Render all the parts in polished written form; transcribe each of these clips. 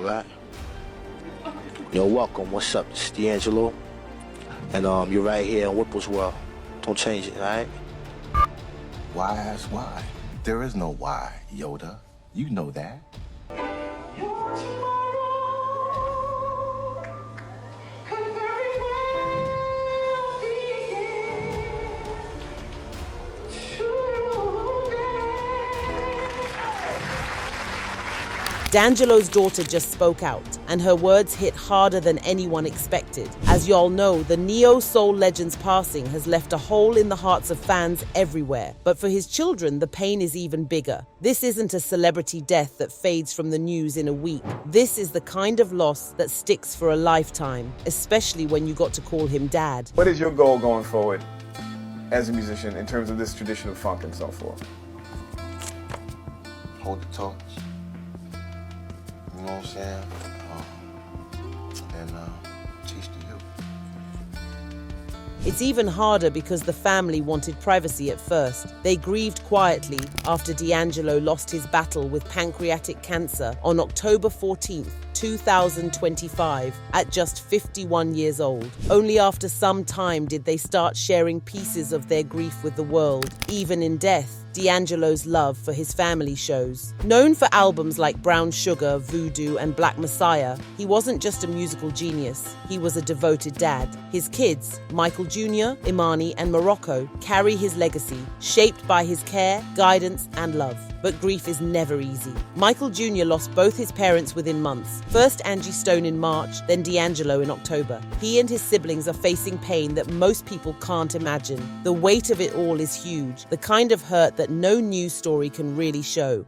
right? Yo, welcome. What's up? It's D'Angelo. And you're right here in Whipple's World. Don't change it, all right? Why ask why? There is no why, Yoda. You know that. D'Angelo's daughter just spoke out, and her words hit harder than anyone expected. As y'all know, the neo-soul legend's passing has left a hole in the hearts of fans everywhere. But for his children, the pain is even bigger. This isn't a celebrity death that fades from the news in a week. This is the kind of loss that sticks for a lifetime, especially when you got to call him Dad. What is your goal going forward as a musician in terms of this tradition of funk and so forth? Hold the torch. You know what I'm saying? And teach the youth. It's even harder because the family wanted privacy at first. They grieved quietly after D'Angelo lost his battle with pancreatic cancer on October 14th, 2025, at just 51 years old. Only after some time did they start sharing pieces of their grief with the world. Even in death, D'Angelo's love for his family shows. Known for albums like Brown Sugar, Voodoo, and Black Messiah, he wasn't just a musical genius, he was a devoted dad. His kids, Michael Jr., Imani, and Morocco, carry his legacy, shaped by his care, guidance, and love. But grief is never easy. Michael Jr. lost both his parents within months. First Angie Stone in March, then D'Angelo in October. He and his siblings are facing pain that most people can't imagine. The weight of it all is huge, the kind of hurt that no news story can really show.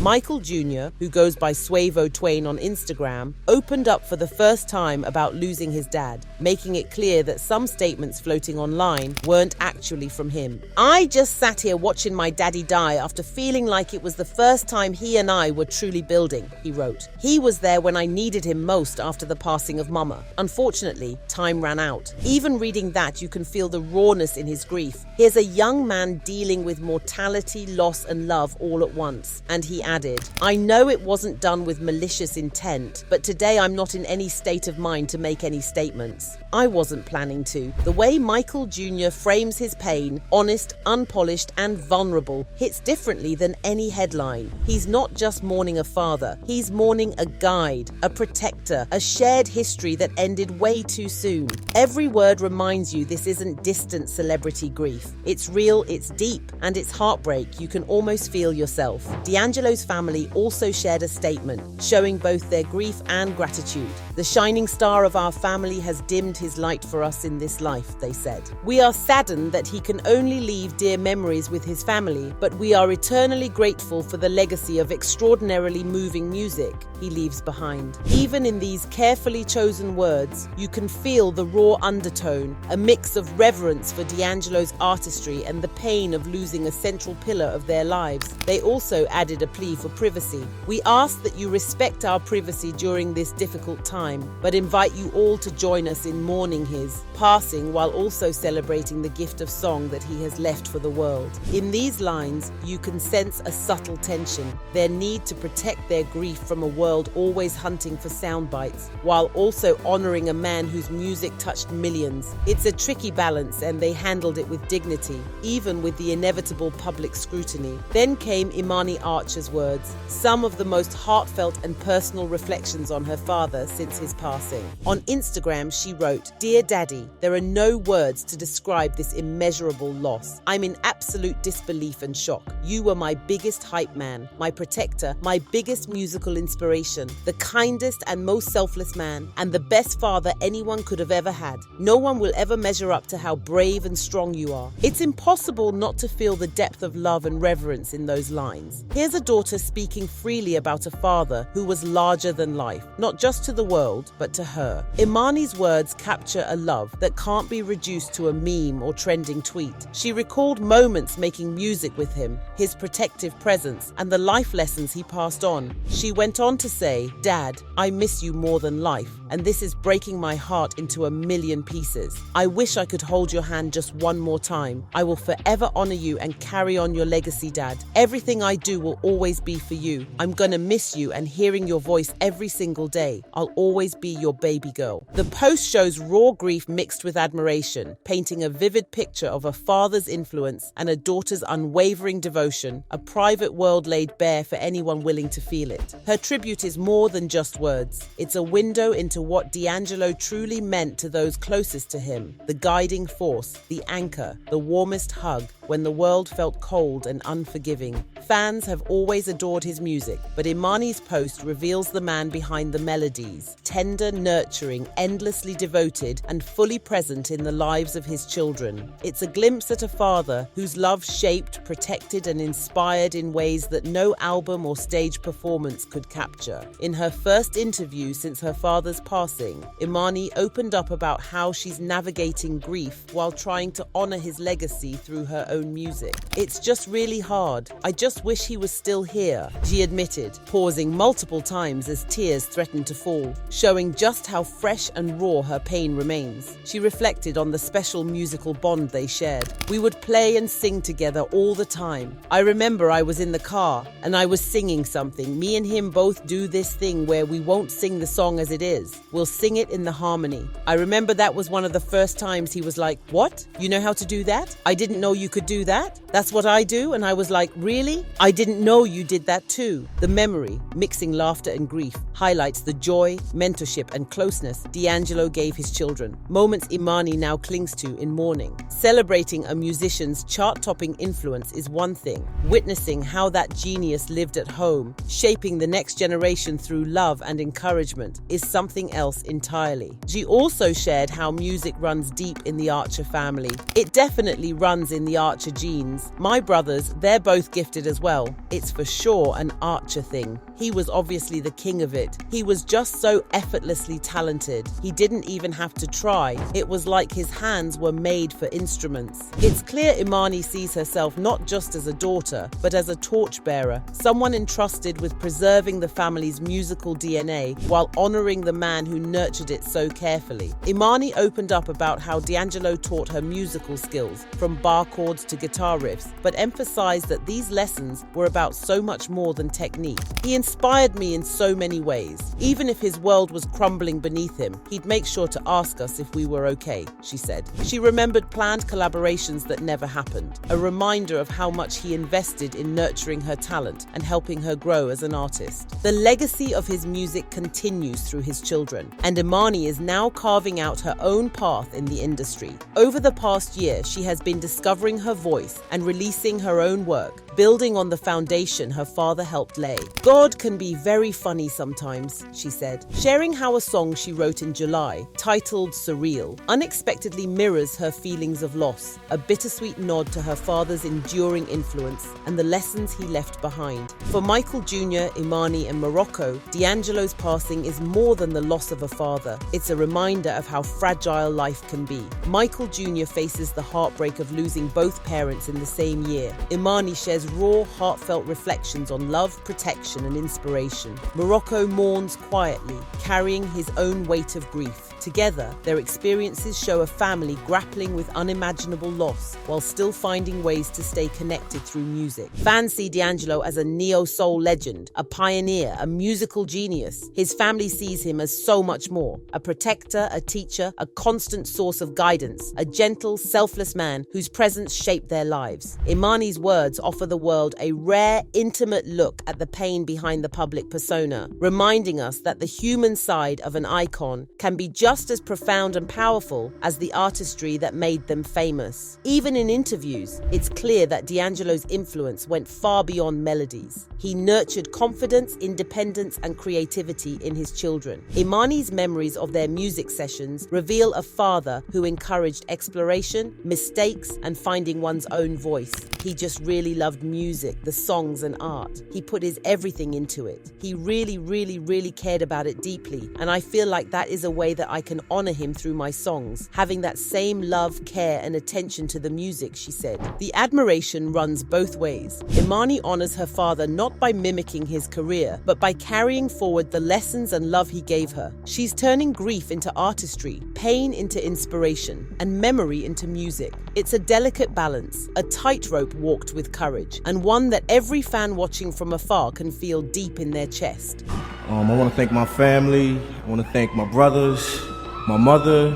Michael Jr., who goes by Swavo Twain on Instagram, opened up for the first time about losing his dad, making it clear that some statements floating online weren't actually from him. "I just sat here watching my daddy die after feeling like it was the first time he and I were truly building," he wrote. "He was there when I needed him most after the passing of Mama. Unfortunately, time ran out." Even reading that, you can feel the rawness in his grief. Here's a young man dealing with mortality, loss, and love all at once, and he added, "I know it wasn't done with malicious intent, but today I'm not in any state of mind to make any statements. I wasn't planning to." The way Michael Jr. frames his pain, honest, unpolished, and vulnerable, hits differently than any headline. He's not just mourning a father, he's mourning a guide, a protector, a shared history that ended way too soon. Every word reminds you this isn't distant celebrity grief. It's real, it's deep, and it's heartbreak you can almost feel yourself. D'Angelo's family also shared a statement, showing both their grief and gratitude. "The shining star of our family has dimmed his light for us in this life," they said. "We are saddened that he can only leave dear memories with his family, but we are eternally grateful for the legacy of extraordinarily moving music he leaves behind." Even in these carefully chosen words, you can feel the raw undertone, a mix of reverence for D'Angelo's artistry and the pain of losing a central pillar of their lives. They also added a plea for privacy. "We ask that you respect our privacy during this difficult time, but invite you all to join us in mourning his passing while also celebrating the gift of song that he has left for the world." In these lines, you can sense a subtle tension, their need to protect their grief from a world always hunting for sound bites, while also honoring a man whose music touched millions. It's a tricky balance, and they handled it with dignity, even with the inevitable public scrutiny. Then came Imani Archer's words, some of the most heartfelt and personal reflections on her father since his passing. On Instagram, she wrote, "Dear Daddy, there are no words to describe this immeasurable loss. I'm in absolute disbelief and shock. You were my biggest hype man, my protector, my biggest musical inspiration, the kindest and most selfless man, and the best father anyone could have ever had. No one will ever measure up to how brave and strong you are." It's impossible not to feel the depth of love and reverence in those lines. Here's a daughter speaking freely about a father who was larger than life, not just to the world, world, but to her. Imani's words capture a love that can't be reduced to a meme or trending tweet. She recalled moments making music with him, his protective presence, and the life lessons he passed on. She went on to say, "Dad, I miss you more than life, and this is breaking my heart into a million pieces. I wish I could hold your hand just one more time. I will forever honor you and carry on your legacy, Dad. Everything I do will always be for you. I'm gonna miss you and hearing your voice every single day. I'll always be your baby girl." The post shows raw grief mixed with admiration, painting a vivid picture of a father's influence and a daughter's unwavering devotion, a private world laid bare for anyone willing to feel it. Her tribute is more than just words. It's a window into what D'Angelo truly meant to those closest to him, the guiding force, the anchor, the warmest hug when the world felt cold and unforgiving. Fans have always adored his music, but Imani's post reveals the man behind the melodies, tender, nurturing, endlessly devoted, and fully present in the lives of his children. It's a glimpse at a father whose love shaped, protected, and inspired in ways that no album or stage performance could capture. In her first interview since her father's passing, Imani opened up about how she's navigating grief while trying to honor his legacy through her own music. "It's just really hard. I just wish he was still here," she admitted, pausing multiple times as tears threatened to fall, showing just how fresh and raw her pain remains. She reflected on the special musical bond they shared. "We would play and sing together all the time. I remember I was in the car and I was singing something. Me and him both do this thing where we won't sing the song as it is. We'll sing it in the harmony. I remember that was one of the first times he was like, 'What? You know how to do that? I didn't know you could do that? That's what I do?' And I was like, 'Really? I didn't know you did that too.'" The memory, mixing laughter and grief, highlights the joy, mentorship, and closeness D'Angelo gave his children, moments Imani now clings to in mourning. Celebrating a musician's chart-topping influence is one thing. Witnessing how that genius lived at home, shaping the next generation through love and encouragement, is something else entirely. She also shared how music runs deep in the Archer family. "It definitely runs in the Archer genes. My brothers, they're both gifted as well. It's for sure an Archer thing. He was obviously the king of it. He was just so effortlessly talented. He didn't even have to try. It was like his hands were made for instruments." It's clear Imani sees herself not just as a daughter, but as a torchbearer, someone entrusted with preserving the family's musical DNA while honoring the man who nurtured it so carefully. Imani opened up about how D'Angelo taught her musical skills, from bar chords to guitar riffs, but emphasized that these lessons were about so much more than technique. "He inspired me in so many ways. Even if his world was crumbling beneath him, he'd make sure to ask us if we were okay," she said. She remembered planned collaborations that never happened, a reminder of how much he invested in nurturing her talent and helping her grow as an artist. The legacy of his music continues through his children, and Imani is now carving out her own path in the industry. Over the past year, she has been discovering her voice and releasing her own work, building on the foundation her father helped lay. "God can be very funny sometimes," she said, sharing how a song she wrote in July, titled Surreal, unexpectedly mirrors her feelings of loss, a bittersweet nod to her father's enduring influence and the lessons he left behind. For Michael Jr., Imani, and Morocco, D'Angelo's passing is more than the loss of a father. It's a reminder of how fragile life can be. Michael Jr. faces the heartbreak of losing both parents in the same year. Imani shares raw, heartfelt reflections on love, protection, and inspiration. Morocco mourns quietly, carrying his own weight of grief. Together, their experiences show a family grappling with unimaginable loss while still finding ways to stay connected through music. Fans see D'Angelo as a neo-soul legend, a pioneer, a musical genius. His family sees him as so much more: a protector, a teacher, a constant source of guidance, a gentle, selfless man whose presence shaped their lives. Imani's words offer the world a rare, intimate look at the pain behind the public persona, reminding us that the human side of an icon can be just as profound and powerful as the artistry that made them famous. Even in interviews, it's clear that D'Angelo's influence went far beyond melodies. He nurtured confidence, independence, and creativity in his children. Imani's memories of their music sessions reveal a father who encouraged exploration, mistakes, and finding one's own voice. He just really loved music, the songs, and art. He put his everything into it. He really, really, really cared about it deeply, and I feel like that is a way that I can honor him through my songs, having that same love, care, and attention to the music, she said. The admiration runs both ways. Imani honors her father not by mimicking his career, but by carrying forward the lessons and love he gave her. She's turning grief into artistry, pain into inspiration, and memory into music. It's a delicate balance, a tightrope walked with courage, and one that every fan watching from afar can feel deep in their chest. I want to thank my family. I want to thank my brothers, my mother,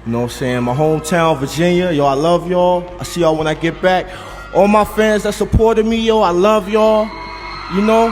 you know what I'm saying, my hometown, Virginia. Yo, I love y'all. I see y'all when I get back. All my fans that supported me, yo, I love y'all. You know,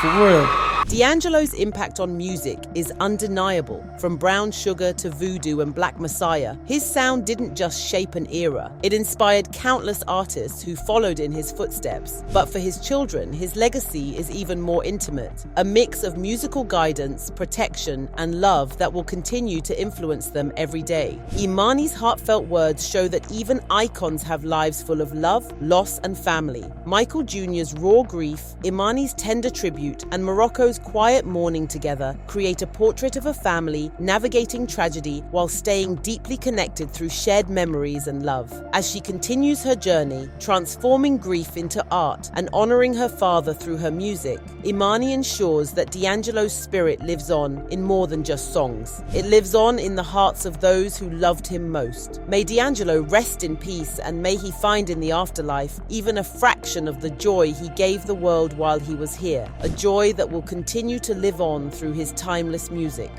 for real. D'Angelo's impact on music is undeniable. From Brown Sugar to Voodoo and Black Messiah, his sound didn't just shape an era. It inspired countless artists who followed in his footsteps. But for his children, his legacy is even more intimate. A mix of musical guidance, protection, and love that will continue to influence them every day. Imani's heartfelt words show that even icons have lives full of love, loss, and family. Michael Jr.'s raw grief, Imani's tender tribute, and Morocco's quiet mourning together create a portrait of a family navigating tragedy while staying deeply connected through shared memories and love. As she continues her journey, transforming grief into art and honoring her father through her music, Imani ensures that D'Angelo's spirit lives on in more than just songs. It lives on in the hearts of those who loved him most. May D'Angelo rest in peace, and may he find in the afterlife even a fraction of the joy he gave the world while he was here, a joy that will continue to live on through his timeless music.